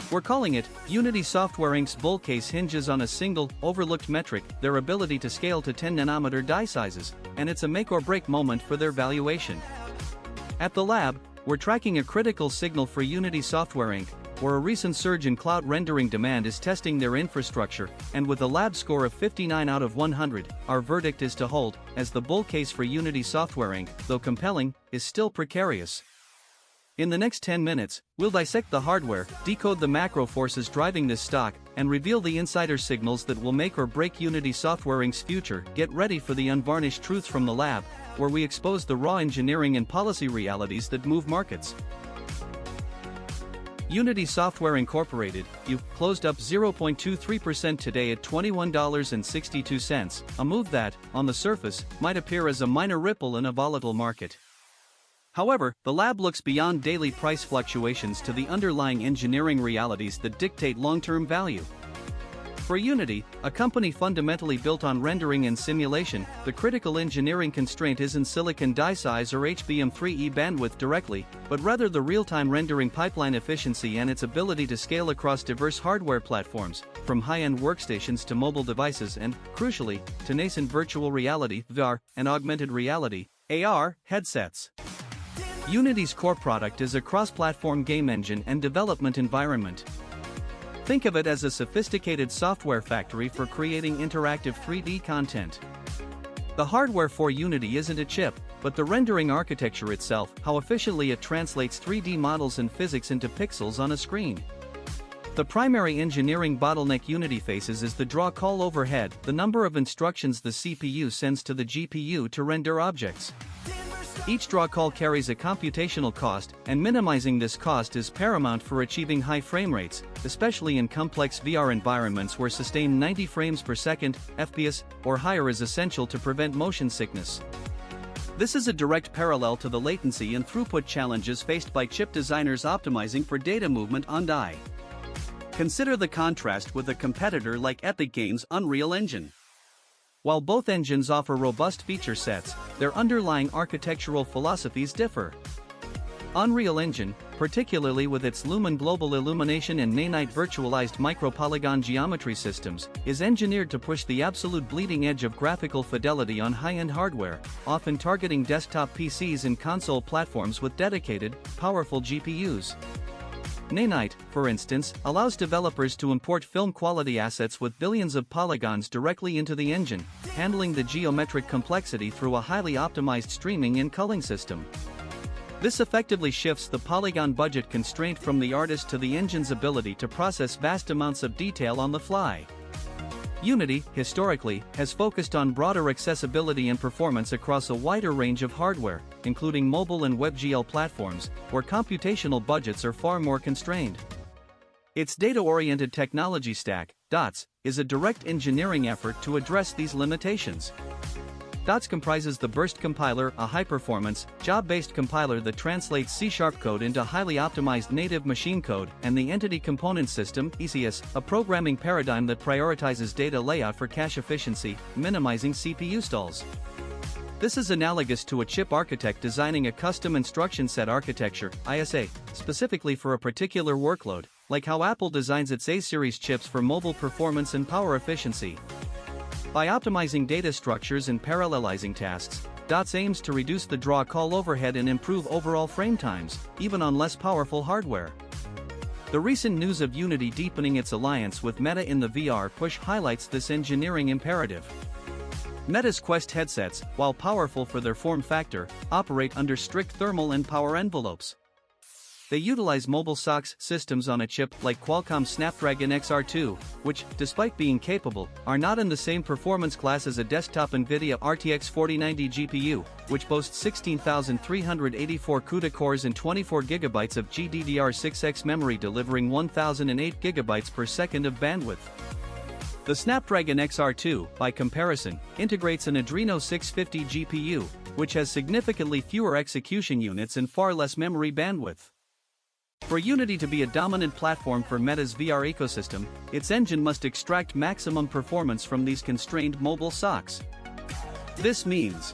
We're calling it Unity Software Inc.'s bull case hinges on a single, overlooked metric, their ability to scale to 10 nanometer die sizes, and it's a make or break moment for their valuation. At the lab, we're tracking a critical signal for Unity Software Inc., where a recent surge in cloud rendering demand is testing their infrastructure, and with a lab score of 59 out of 100, our verdict is to hold, as the bull case for Unity Software Inc., though compelling, is still precarious. In the next 10 minutes, we'll dissect the hardware, decode the macro forces driving this stock, and reveal the insider signals that will make or break Unity Software Inc.'s future. Get ready for the unvarnished truth from the lab, where we expose the raw engineering and policy realities that move markets. Unity Software Incorporated, closed up 0.23% today at $21.62, a move that, on the surface, might appear as a minor ripple in a volatile market. However, the lab looks beyond daily price fluctuations to the underlying engineering realities that dictate long-term value. For Unity, a company fundamentally built on rendering and simulation, the critical engineering constraint isn't silicon die size or HBM3E bandwidth directly, but rather the real-time rendering pipeline efficiency and its ability to scale across diverse hardware platforms, from high-end workstations to mobile devices and, crucially, to nascent virtual reality (VR) and augmented reality (AR) headsets. Unity's core product is a cross-platform game engine and development environment. Think of it as a sophisticated software factory for creating interactive 3D content. The hardware for Unity isn't a chip, but the rendering architecture itself, how efficiently it translates 3D models and physics into pixels on a screen. The primary engineering bottleneck Unity faces is the draw call overhead, the number of instructions the CPU sends to the GPU to render objects. Each draw call carries a computational cost, and minimizing this cost is paramount for achieving high frame rates, especially in complex VR environments where sustained 90 frames per second, FPS, or higher is essential to prevent motion sickness. This is a direct parallel to the latency and throughput challenges faced by chip designers optimizing for data movement on die. Consider the contrast with a competitor like Epic Games' Unreal Engine. While both engines offer robust feature sets, their underlying architectural philosophies differ. Unreal Engine, particularly with its Lumen global illumination and Nanite virtualized micropolygon geometry systems, is engineered to push the absolute bleeding edge of graphical fidelity on high-end hardware, often targeting desktop PCs and console platforms with dedicated, powerful GPUs. Nanite, for instance, allows developers to import film-quality assets with billions of polygons directly into the engine, handling the geometric complexity through a highly optimized streaming and culling system. This effectively shifts the polygon budget constraint from the artist to the engine's ability to process vast amounts of detail on the fly. Unity, historically, has focused on broader accessibility and performance across a wider range of hardware, including mobile and WebGL platforms, where computational budgets are far more constrained. Its data-oriented technology stack, DOTS, is a direct engineering effort to address these limitations. DOTS comprises the Burst compiler, a high-performance, job-based compiler that translates C# code into highly optimized native machine code, and the Entity Component System, ECS, a programming paradigm that prioritizes data layout for cache efficiency, minimizing CPU stalls. This is analogous to a chip architect designing a custom instruction set architecture, ISA, specifically for a particular workload, like how Apple designs its A-series chips for mobile performance and power efficiency. By optimizing data structures and parallelizing tasks, DOTS aims to reduce the draw call overhead and improve overall frame times, even on less powerful hardware. The recent news of Unity deepening its alliance with Meta in the VR push highlights this engineering imperative. Meta's Quest headsets, while powerful for their form factor, operate under strict thermal and power envelopes. They utilize mobile SoCs systems on a chip like Qualcomm's Snapdragon XR2, which, despite being capable, are not in the same performance class as a desktop NVIDIA RTX 4090 GPU, which boasts 16,384 CUDA cores and 24 GB of GDDR6X memory delivering 1,008 GB per second of bandwidth. The Snapdragon XR2, by comparison, integrates an Adreno 650 GPU, which has significantly fewer execution units and far less memory bandwidth. For Unity to be a dominant platform for Meta's VR ecosystem, its engine must extract maximum performance from these constrained mobile SoCs. This means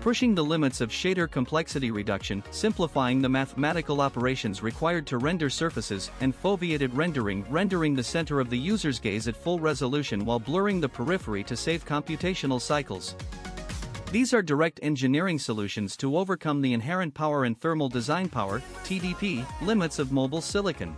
pushing the limits of shader complexity reduction, simplifying the mathematical operations required to render surfaces, and foveated rendering the center of the user's gaze at full resolution while blurring the periphery to save computational cycles. These are direct engineering solutions to overcome the inherent power and thermal design power (TDP) limits of mobile silicon.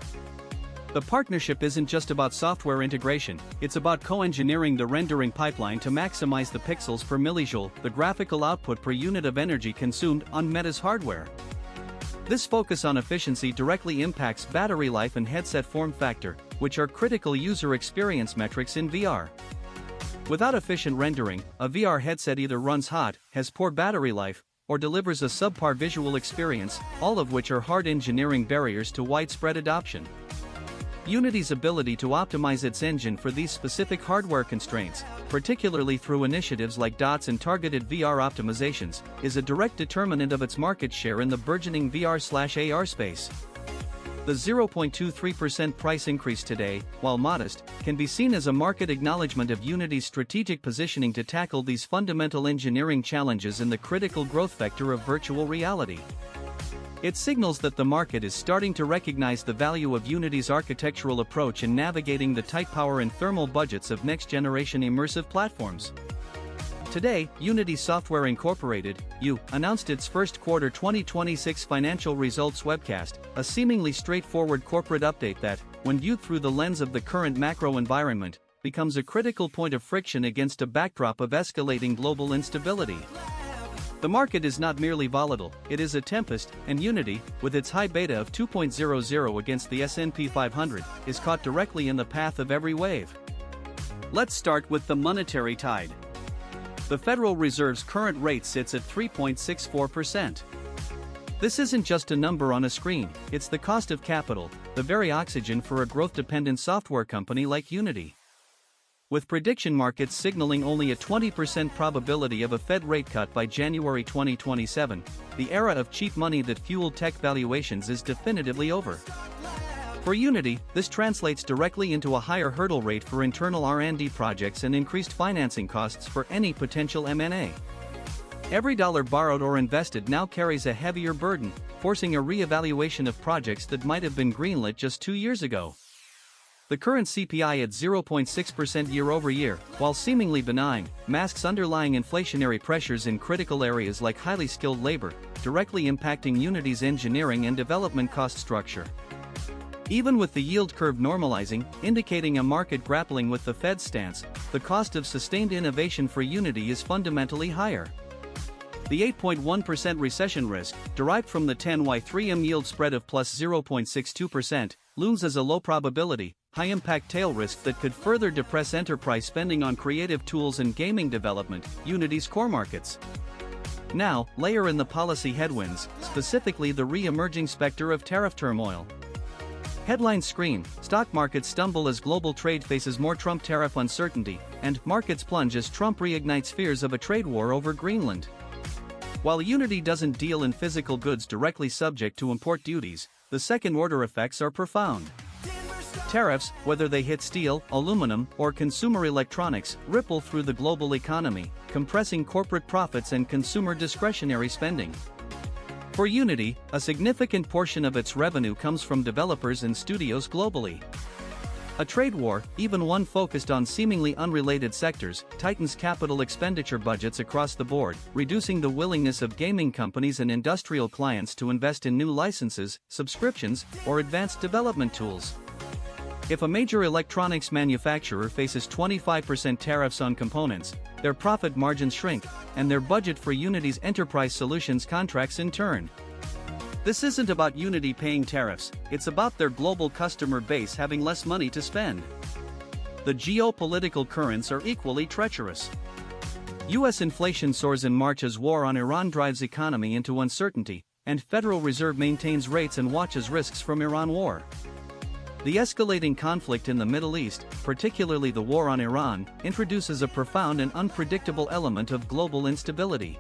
The partnership isn't just about software integration, it's about co-engineering the rendering pipeline to maximize the pixels per millijoule, the graphical output per unit of energy consumed, on Meta's hardware. This focus on efficiency directly impacts battery life and headset form factor, which are critical user experience metrics in VR. Without efficient rendering, a VR headset either runs hot, has poor battery life, or delivers a subpar visual experience, all of which are hard engineering barriers to widespread adoption. Unity's ability to optimize its engine for these specific hardware constraints, particularly through initiatives like DOTS and targeted VR optimizations, is a direct determinant of its market share in the burgeoning VR/AR space. The 0.23% price increase today, while modest, can be seen as a market acknowledgement of Unity's strategic positioning to tackle these fundamental engineering challenges in the critical growth vector of virtual reality. It signals that the market is starting to recognize the value of Unity's architectural approach in navigating the tight power and thermal budgets of next-generation immersive platforms. Today, Unity Software Incorporated, U, announced its first quarter 2026 financial results webcast, a seemingly straightforward corporate update that, when viewed through the lens of the current macro environment, becomes a critical point of friction against a backdrop of escalating global instability. The market is not merely volatile, it is a tempest, and Unity, with its high beta of 2.00 against the S&P 500, is caught directly in the path of every wave. Let's start with the monetary tide. The Federal Reserve's current rate sits at 3.64%. This isn't just a number on a screen, it's the cost of capital, the very oxygen for a growth-dependent software company like Unity. With prediction markets signaling only a 20% probability of a Fed rate cut by January 2027, the era of cheap money that fueled tech valuations is definitively over. For Unity, this translates directly into a higher hurdle rate for internal R&D projects and increased financing costs for any potential M&A. Every dollar borrowed or invested now carries a heavier burden, forcing a re-evaluation of projects that might have been greenlit just 2 years ago. The current CPI at 0.6% year-over-year, while seemingly benign, masks underlying inflationary pressures in critical areas like highly skilled labor, directly impacting Unity's engineering and development cost structure. Even with the yield curve normalizing, indicating a market grappling with the Fed's stance, the cost of sustained innovation for Unity is fundamentally higher. The 8.1% recession risk, derived from the 10y3m yield spread of plus 0.62%, looms as a low probability, high-impact tail risk that could further depress enterprise spending on creative tools and gaming development, Unity's core markets. Now, layer in the policy headwinds, specifically the re-emerging specter of tariff turmoil. Headlines scream, stock markets stumble as global trade faces more Trump tariff uncertainty, and markets plunge as Trump reignites fears of a trade war over Greenland. While Unity doesn't deal in physical goods directly subject to import duties, the second-order effects are profound. Tariffs, whether they hit steel, aluminum, or consumer electronics, ripple through the global economy, compressing corporate profits and consumer discretionary spending. For Unity, a significant portion of its revenue comes from developers and studios globally. A trade war, even one focused on seemingly unrelated sectors, tightens capital expenditure budgets across the board, reducing the willingness of gaming companies and industrial clients to invest in new licenses, subscriptions, or advanced development tools. If a major electronics manufacturer faces 25% tariffs on components, their profit margins shrink, and their budget for Unity's enterprise solutions contracts in turn. This isn't about Unity paying tariffs, it's about their global customer base having less money to spend. The geopolitical currents are equally treacherous. U.S. inflation soars in March as war on Iran drives economy into uncertainty, and Federal Reserve maintains rates and watches risks from Iran war. The escalating conflict in the Middle East, particularly the war on Iran, introduces a profound and unpredictable element of global instability.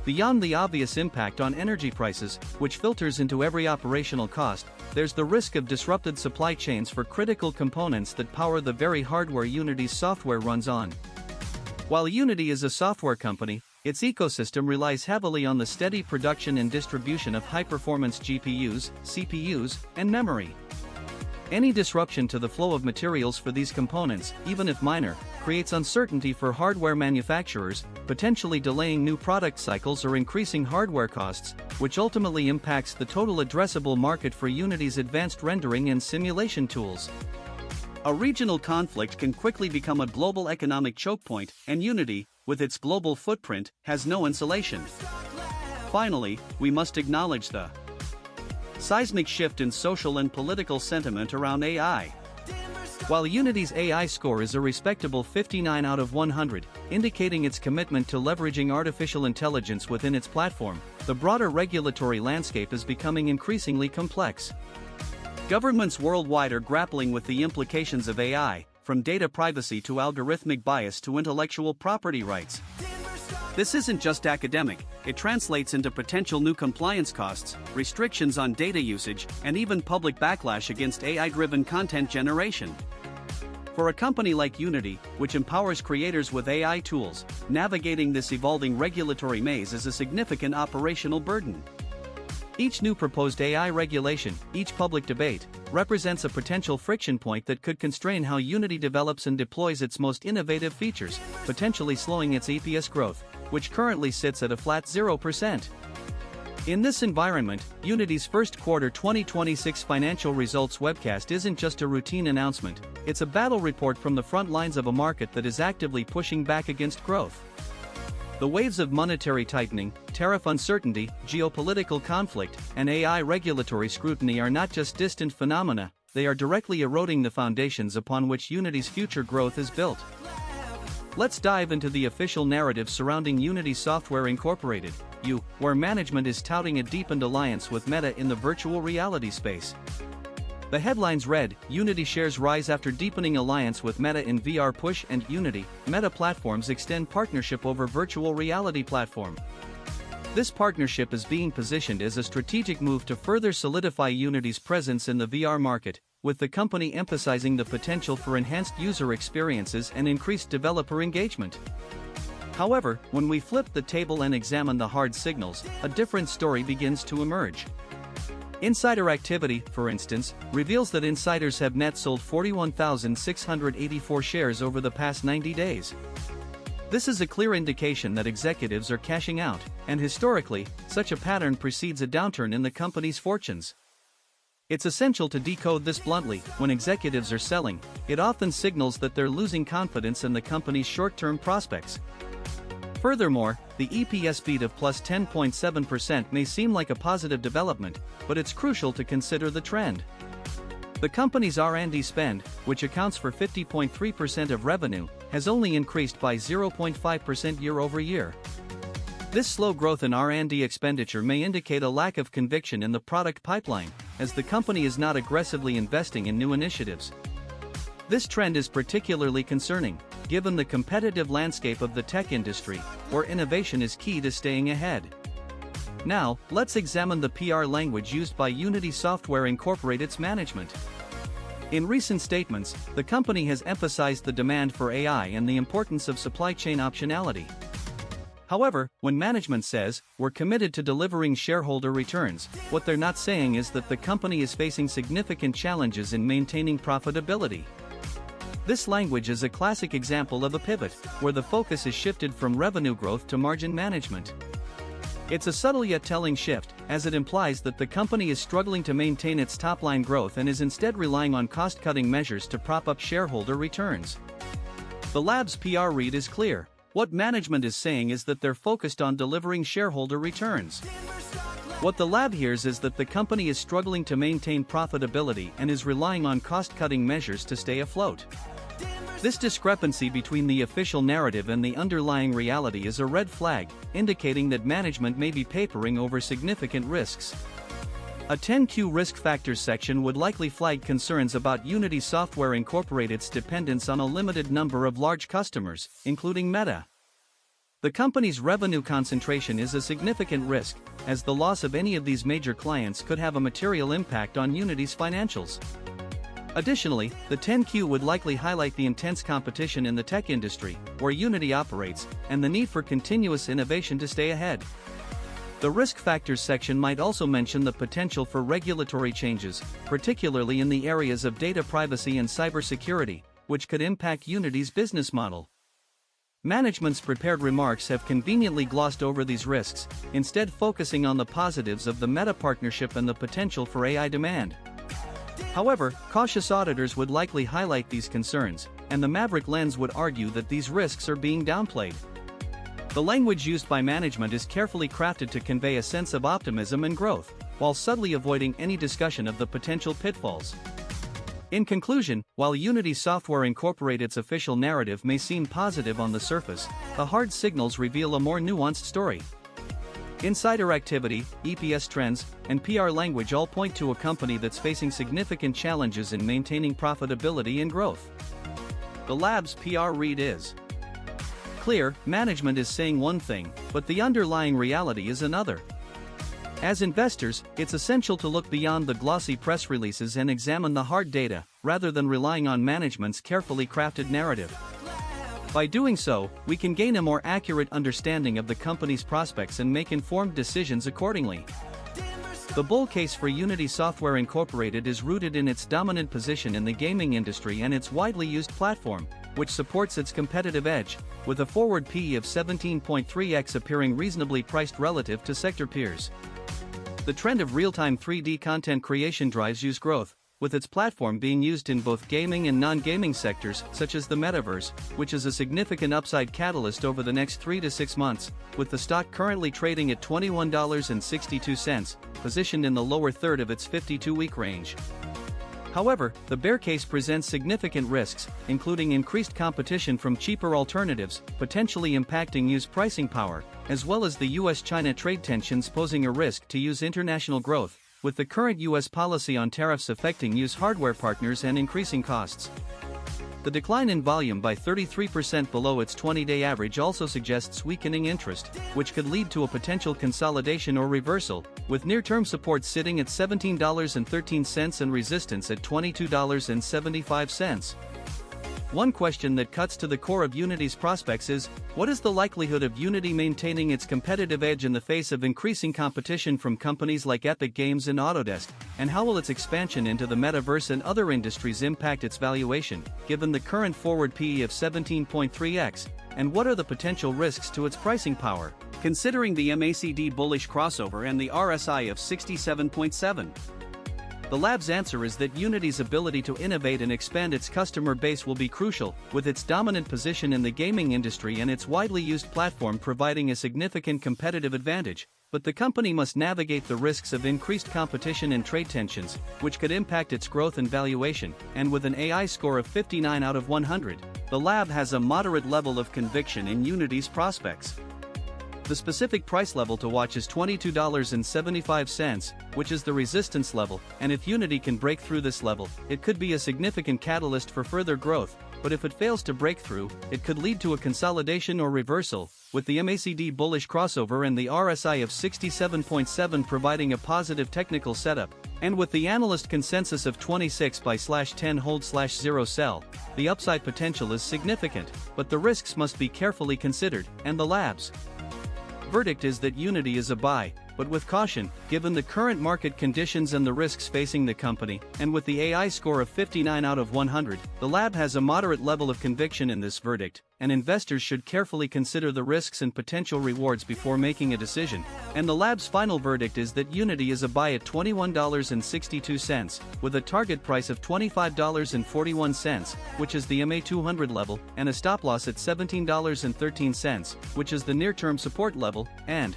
Beyond the obvious impact on energy prices, which filters into every operational cost, there's the risk of disrupted supply chains for critical components that power the very hardware Unity's software runs on. While Unity is a software company, its ecosystem relies heavily on the steady production and distribution of high-performance GPUs, CPUs, and memory. Any disruption to the flow of materials for these components, even if minor, creates uncertainty for hardware manufacturers, potentially delaying new product cycles or increasing hardware costs, which ultimately impacts the total addressable market for Unity's advanced rendering and simulation tools. A regional conflict can quickly become a global economic choke point, and Unity, with its global footprint, has no insulation. Finally, we must acknowledge the seismic shift in social and political sentiment around AI. While Unity's AI score is a respectable 59 out of 100, indicating its commitment to leveraging artificial intelligence within its platform, the broader regulatory landscape is becoming increasingly complex. Governments worldwide are grappling with the implications of AI, from data privacy to algorithmic bias to intellectual property rights. This isn't just academic, it translates into potential new compliance costs, restrictions on data usage, and even public backlash against AI-driven content generation. For a company like Unity, which empowers creators with AI tools, navigating this evolving regulatory maze is a significant operational burden. Each new proposed AI regulation, each public debate, represents a potential friction point that could constrain how Unity develops and deploys its most innovative features, potentially slowing its EPS growth, which currently sits at a flat 0%. In this environment, Unity's first quarter 2026 financial results webcast isn't just a routine announcement, it's a battle report from the front lines of a market that is actively pushing back against growth. The waves of monetary tightening, tariff uncertainty, geopolitical conflict, and AI regulatory scrutiny are not just distant phenomena, they are directly eroding the foundations upon which Unity's future growth is built. Let's dive into the official narrative surrounding Unity Software Incorporated, U, where management is touting a deepened alliance with Meta in the virtual reality space. The headlines read, Unity shares rise after deepening alliance with Meta in VR push, and Unity, Meta platforms extend partnership over virtual reality platform. This partnership is being positioned as a strategic move to further solidify Unity's presence in the VR market, with the company emphasizing the potential for enhanced user experiences and increased developer engagement. However, when we flip the table and examine the hard signals, a different story begins to emerge. Insider activity, for instance, reveals that insiders have net sold 41,684 shares over the past 90 days. This is a clear indication that executives are cashing out, and historically, such a pattern precedes a downturn in the company's fortunes. It's essential to decode this bluntly. When executives are selling, it often signals that they're losing confidence in the company's short-term prospects. Furthermore, the EPS beat of plus 10.7% may seem like a positive development, but it's crucial to consider the trend. The company's R&D spend, which accounts for 50.3% of revenue, has only increased by 0.5% year-over-year. This slow growth in R&D expenditure may indicate a lack of conviction in the product pipeline, as the company is not aggressively investing in new initiatives. This trend is particularly concerning, given the competitive landscape of the tech industry, where innovation is key to staying ahead. Now, let's examine the PR language used by Unity Software Incorporated's management. In recent statements, the company has emphasized the demand for AI and the importance of supply chain optionality. However, when management says, "We're committed to delivering shareholder returns," what they're not saying is that the company is facing significant challenges in maintaining profitability. This language is a classic example of a pivot, where the focus is shifted from revenue growth to margin management. It's a subtle yet telling shift, as it implies that the company is struggling to maintain its top-line growth and is instead relying on cost-cutting measures to prop up shareholder returns. The lab's PR read is clear. What management is saying is that they're focused on delivering shareholder returns. What the lab hears is that the company is struggling to maintain profitability and is relying on cost-cutting measures to stay afloat. This discrepancy between the official narrative and the underlying reality is a red flag, indicating that management may be papering over significant risks. A 10Q risk factors section would likely flag concerns about Unity Software Incorporated's dependence on a limited number of large customers, including Meta. The company's revenue concentration is a significant risk, as the loss of any of these major clients could have a material impact on Unity's financials. Additionally, the 10Q would likely highlight the intense competition in the tech industry, where Unity operates, and the need for continuous innovation to stay ahead. The risk factors section might also mention the potential for regulatory changes, particularly in the areas of data privacy and cybersecurity, which could impact Unity's business model. Management's prepared remarks have conveniently glossed over these risks, instead focusing on the positives of the Meta partnership and the potential for AI demand. However, cautious auditors would likely highlight these concerns, and the Maverick lens would argue that these risks are being downplayed. The language used by management is carefully crafted to convey a sense of optimism and growth, while subtly avoiding any discussion of the potential pitfalls. In conclusion, while Unity Software Incorporated's official narrative may seem positive on the surface, the hard signals reveal a more nuanced story. Insider activity, EPS trends, and PR language all point to a company that's facing significant challenges in maintaining profitability and growth. The lab's PR read is clear: management is saying one thing, but the underlying reality is another. As investors, it's essential to look beyond the glossy press releases and examine the hard data, rather than relying on management's carefully crafted narrative. By doing so, we can gain a more accurate understanding of the company's prospects and make informed decisions accordingly. The bull case for Unity Software Incorporated is rooted in its dominant position in the gaming industry and its widely used platform, which supports its competitive edge, with a forward PE of 17.3x appearing reasonably priced relative to sector peers. The trend of real-time 3D content creation drives use growth, with its platform being used in both gaming and non-gaming sectors, such as the metaverse, which is a significant upside catalyst over the next 3 to 6 months, with the stock currently trading at $21.62, positioned in the lower third of its 52-week range. However, the bear case presents significant risks, including increased competition from cheaper alternatives, potentially impacting U's pricing power, as well as the US-China trade tensions posing a risk to U's international growth, with the current US policy on tariffs affecting U's hardware partners and increasing costs. The decline in volume by 33% below its 20-day average also suggests weakening interest, which could lead to a potential consolidation or reversal, with near-term support sitting at $17.13 and resistance at $22.75. One question that cuts to the core of Unity's prospects is, what is the likelihood of Unity maintaining its competitive edge in the face of increasing competition from companies like Epic Games and Autodesk, and how will its expansion into the metaverse and other industries impact its valuation, given the current forward PE of 17.3x, and what are the potential risks to its pricing power, considering the MACD bullish crossover and the RSI of 67.7? The lab's answer is that Unity's ability to innovate and expand its customer base will be crucial, with its dominant position in the gaming industry and its widely used platform providing a significant competitive advantage. But the company must navigate the risks of increased competition and trade tensions, which could impact its growth and valuation, and with an AI score of 59 out of 100, the lab has a moderate level of conviction in Unity's prospects. The specific price level to watch is $22.75, which is the resistance level, and if Unity can break through this level, it could be a significant catalyst for further growth, but if it fails to break through, it could lead to a consolidation or reversal, with the MACD bullish crossover and the RSI of 67.7 providing a positive technical setup, and with the analyst consensus of 26/10 hold/0 sell, the upside potential is significant, but the risks must be carefully considered, and the lab's verdict is that Unity is a buy, but with caution, given the current market conditions and the risks facing the company, and with the AI score of 59 out of 100, the lab has a moderate level of conviction in this verdict, and investors should carefully consider the risks and potential rewards before making a decision. And the lab's final verdict is that Unity is a buy at $21.62, with a target price of $25.41, which is the MA200 level, and a stop loss at $17.13, which is the near-term support level, and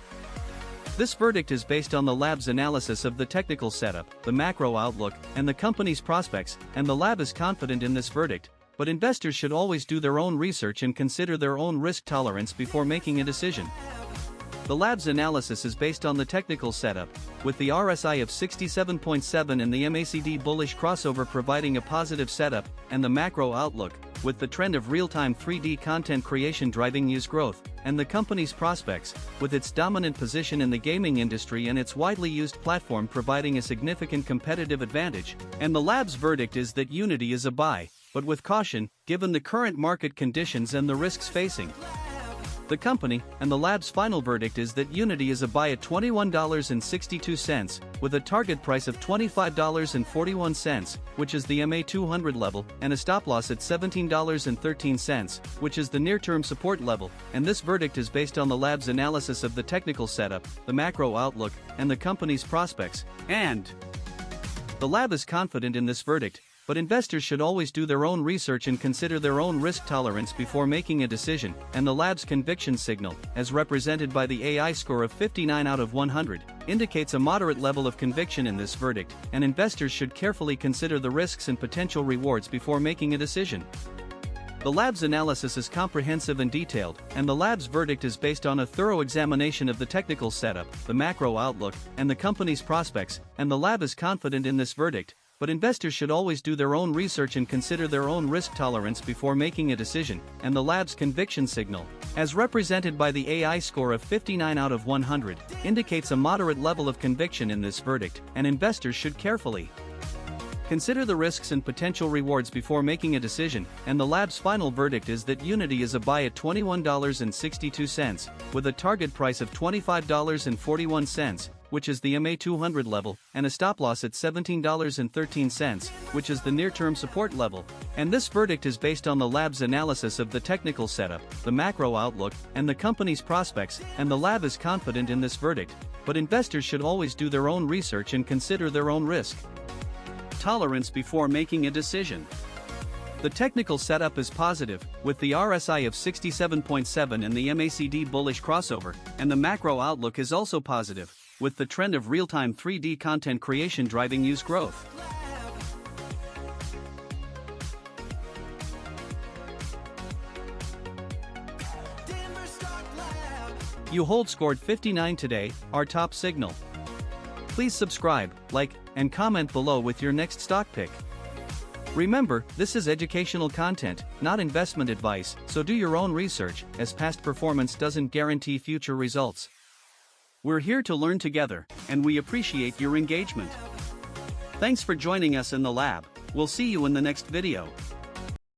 this verdict is based on the lab's analysis of the technical setup, the macro outlook, and the company's prospects, and the lab is confident in this verdict, but investors should always do their own research and consider their own risk tolerance before making a decision. The lab's analysis is based on the technical setup, with the RSI of 67.7 and the MACD bullish crossover providing a positive setup, and the macro outlook, with the trend of real-time 3D content creation driving news growth, and the company's prospects, with its dominant position in the gaming industry and its widely used platform providing a significant competitive advantage, and the lab's verdict is that Unity is a buy, but with caution, given the current market conditions and the risks facing the company, and the lab's final verdict is that Unity is a buy at $21.62, with a target price of $25.41, which is the MA200 level, and a stop loss at $17.13, which is the near-term support level, and this verdict is based on the lab's analysis of the technical setup, the macro outlook, and the company's prospects, and the lab is confident in this verdict, but investors should always do their own research and consider their own risk tolerance before making a decision, and the lab's conviction signal, as represented by the AI score of 59 out of 100, indicates a moderate level of conviction in this verdict, and investors should carefully consider the risks and potential rewards before making a decision. The lab's analysis is comprehensive and detailed, and the lab's verdict is based on a thorough examination of the technical setup, the macro outlook, and the company's prospects, and the lab is confident in this verdict, but investors should always do their own research and consider their own risk tolerance before making a decision, and the lab's conviction signal, as represented by the AI score of 59 out of 100, indicates a moderate level of conviction in this verdict, and investors should carefully consider the risks and potential rewards before making a decision, and the lab's final verdict is that Unity is a buy at $21.62, with a target price of $25.41, which is the MA200 level, and a stop loss at $17.13, which is the near-term support level, and this verdict is based on the lab's analysis of the technical setup, the macro outlook, and the company's prospects, and the lab is confident in this verdict, but investors should always do their own research and consider their own risk tolerance before making a decision. The technical setup is positive, with the RSI of 67.7 and the MACD bullish crossover, and the macro outlook is also positive, with the trend of real-time 3D content creation driving news growth. You scored 59 today, our top signal. Please subscribe, like, and comment below with your next stock pick. Remember, this is educational content, not investment advice, so do your own research, as past performance doesn't guarantee future results. We're here to learn together, and we appreciate your engagement. Thanks for joining us in the lab. We'll see you in the next video.